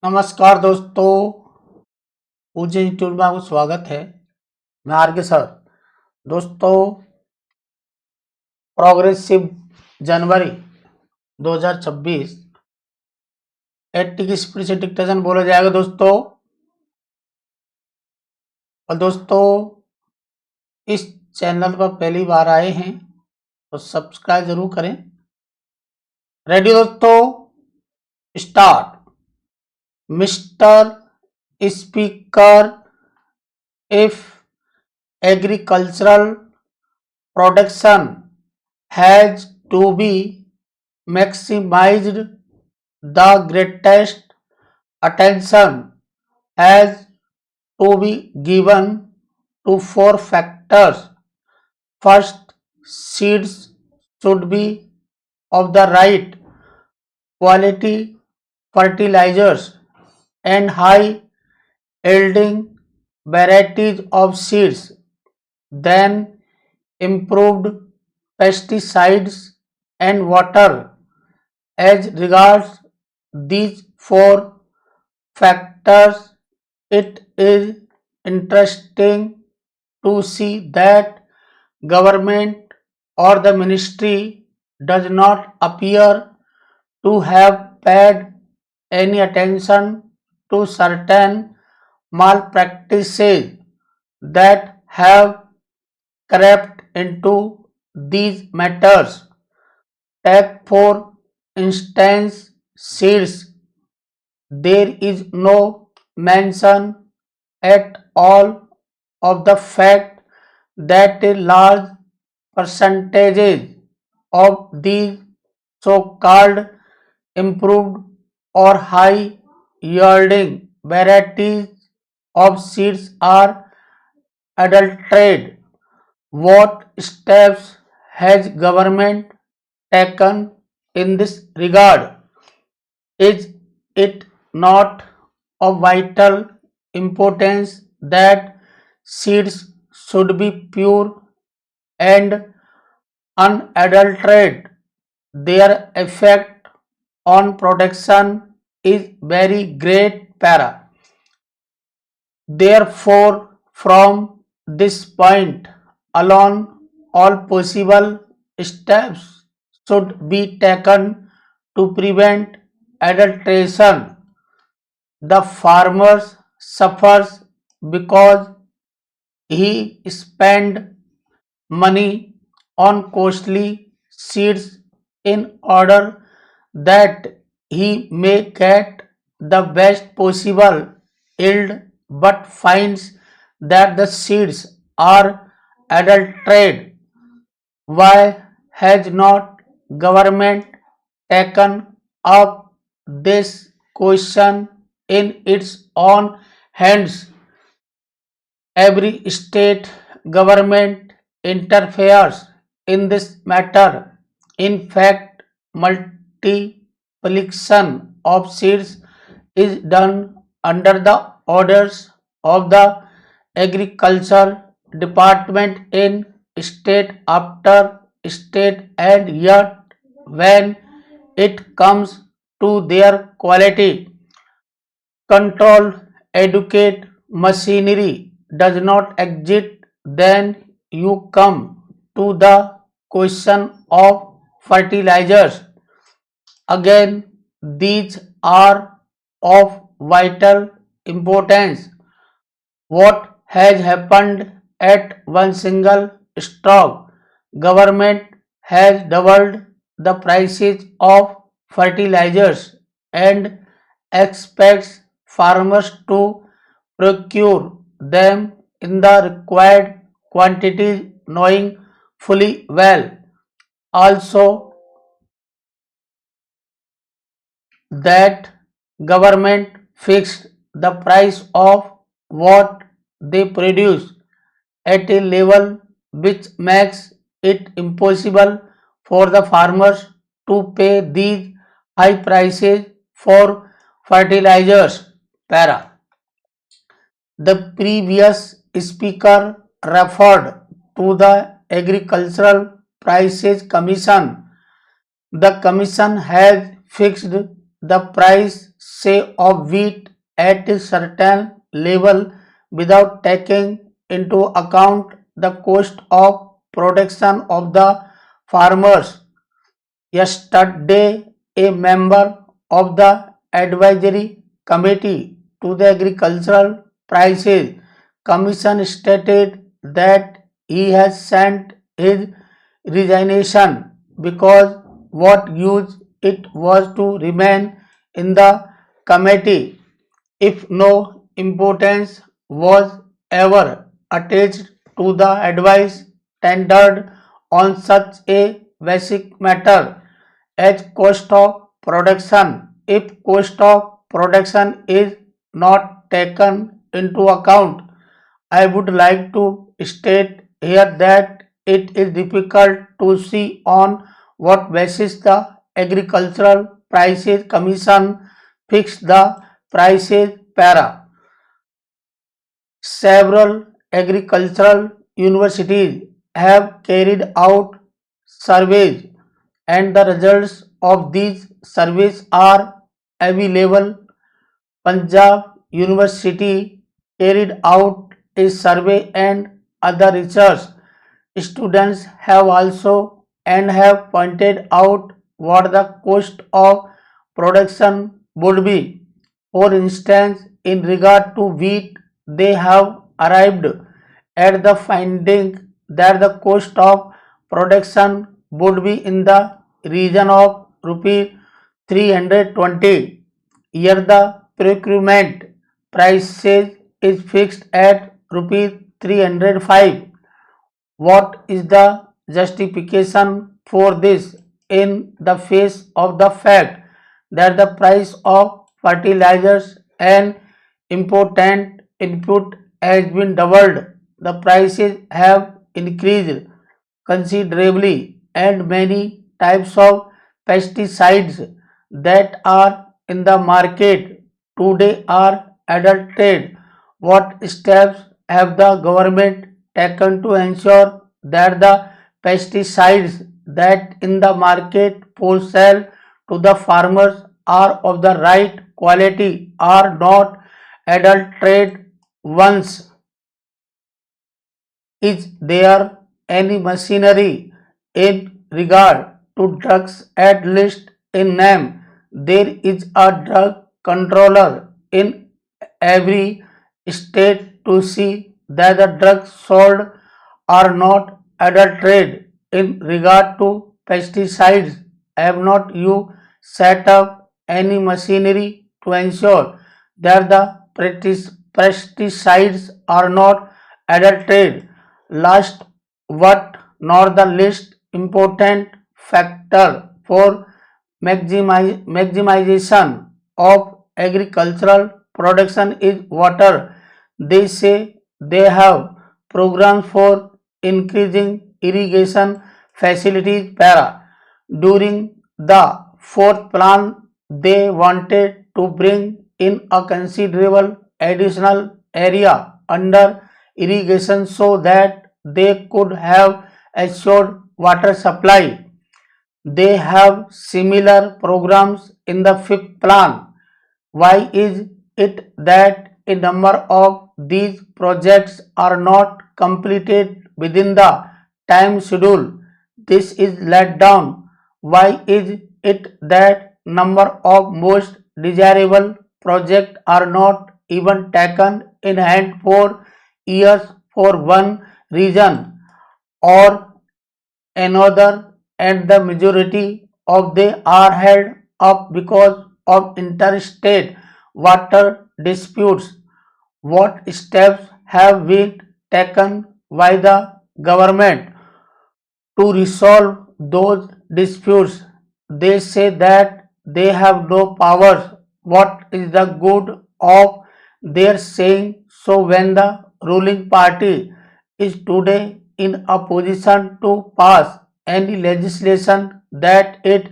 नमस्कार दोस्तों, पूज्य यूट्यूब में आपको स्वागत है। मैं R.k सर। दोस्तों, प्रोग्रेसिव जनवरी 2026 80 की स्पीड से डिक्टेशन बोला जाएगा दोस्तों। और दोस्तों, इस चैनल पर पहली बार आए हैं तो सब्सक्राइब जरूर करें। रेडी दोस्तों, start. Mister speaker, if agricultural production has to be maximized, the greatest attention has to be given to four factors. First, seeds should be of the right quality, fertilizers and high yielding varieties of seeds, then improved pesticides and water. As regards these four factors, it is interesting to see that government or the ministry does not appear to have paid any attention to certain malpractices that have crept into these matters. Take for instance seeds. There is no mention at all of the fact that a large percentage of these so-called improved or high yielding varieties of seeds are adulterated. What steps has government taken in this regard? Is it not of vital importance that seeds should be pure and unadulterated? Their effect on production is very great. Para. Therefore, from this point alone, all possible steps should be taken to prevent adulteration. The farmer suffers because he spends money on costly seeds in order that he may get the best possible yield, but finds that the seeds are adulterated. Why has not government taken up this question in its own hands? Every state government interferes in this matter. In fact, multiplication of seeds is done under the orders of the agriculture department in state after state, and yet when it comes to their quality control, educate machinery does not exist. Then you come to the question of fertilizers. Again, these are of vital importance. What has happened at one single stroke? Government has doubled the prices of fertilizers and expects farmers to procure them in the required quantities, knowing fully well also that government fixed the price of what they produce at a level which makes it impossible for the farmers to pay these high prices for fertilizers. Para. The previous speaker referred to the Agricultural Prices Commission. The commission has fixed the price say of wheat at a certain level without taking into account the cost of production of the farmers. Yesterday, a member of the advisory committee to the Agricultural Prices Commission stated that he has sent his resignation because what use it was to remain in the committee if no importance was ever attached to the advice tendered on such a basic matter as cost of production. If cost of production is not taken into account, I would like to state here that it is difficult to see on what basis the Agricultural Prices Commission fixed the prices para. Several agricultural universities have carried out surveys and the results of these surveys are available. Punjab University carried out a survey and other research. Students have also and have pointed out what the cost of production would be. For instance, in regard to wheat, they have arrived at the finding that the cost of production would be in the region of rupees 320. Here the procurement prices is fixed at rupees 305. What is the justification for this in the face of the fact that the price of fertilizers and important input has been doubled? The prices have increased considerably and many types of pesticides that are in the market today are adulterated. What steps have the government taken to ensure that the pesticides that in the market for sale to the farmers are of the right quality, are not adulterated ones? Is there any machinery in regard to drugs? At least in name, there is a drug controller in every state to see that the drugs sold are not adulterated. In regard to pesticides, have not you set up any machinery to ensure that the pesticides are not adulterated? Last but not the least important factor for maximization of agricultural production is water. They say they have programs for increasing irrigation facilities para. During the fourth plan, they wanted to bring in a considerable additional area under irrigation so that they could have assured water supply. They have similar programs in the fifth plan. Why is it that a number of these projects are not completed within the time schedule? This is let down. Why is it that number of most desirable projects are not even taken in hand for years for one reason or another, and the majority of they are held up because of interstate water disputes? What steps have been taken by the government to resolve those disputes? They say that they have no powers. What is the good of their saying so when the ruling party is today in a position to pass any legislation that it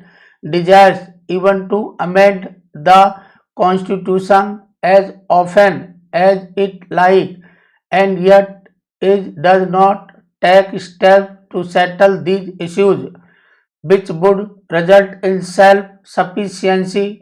desires, even to amend the constitution as often as it like, and yet it does not take steps to settle these issues, which would result in self-sufficiency